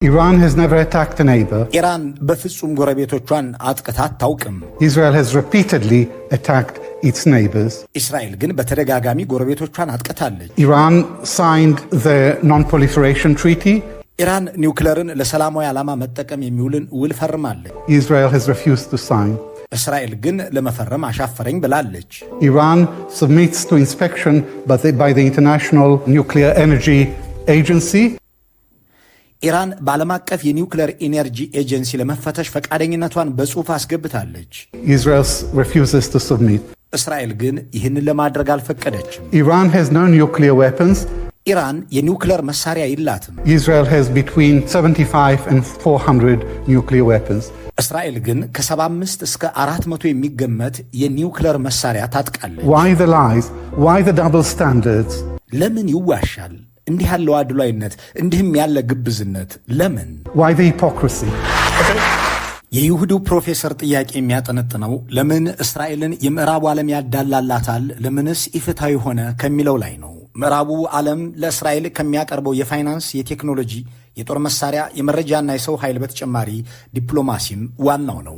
Iran has never attacked a neighbor. ኢራን በፍጹም ጎረቤቶቿን አጥቅታ አታውቅም። Israel has repeatedly attacked its neighbors. እስራኤል ግን በተደጋጋሚ ጎረቤቶቿን አጥቅታለች። Iran signed the non-proliferation treaty. ኢራን ኒውክሌርን ለሰላማዊ ዓላማ መጠቀም የሚውልን ውል ፈርማለች። Israel has refused to sign. እስራኤል ግን ለመፈረም አሻፈረኝ ብላለች። Iran submits to inspection by the International Nuclear Energy Agency. ኢራን በዓለም አቀፍ የኒውክሌር ኢነርጂ ኤጀንሲ ለመፈተሽ ፈቃደኝነቷን በጽሑፍ አስገብታለች። Israel refuses to submit. እስራኤል ግን ይህንን ለማድረግ አልፈቀደችም። Iran has no nuclear weapons. ኢራን የኒውክሌር መሳሪያ የላትም። Israel has between 75 and 400 nuclear weapons. እስራኤል ግን ከ75 እስከ 400 የሚገመት የኒውክሌር መሳሪያ ታጥቃለች። Why the lies? Why the double standards? ለምን ይዋሻል? እንዲህ ያለው አድሏይነት፣ እንዲህም ያለ ግብዝነት ለምን? Why the hypocrisy? የይሁዲው ፕሮፌሰር ጥያቄ የሚያጠነጥነው ለምን እስራኤልን የምዕራቡ ዓለም ያዳላላታል፣ ለምንስ ኢፍትሐዊ ሆነ ከሚለው ላይ ነው። ምዕራቡ ዓለም ለእስራኤል ከሚያቀርበው የፋይናንስ፣ የቴክኖሎጂ፣ የጦር መሳሪያ፣ የመረጃና የሰው ኃይል በተጨማሪ ዲፕሎማሲም ዋናው ነው።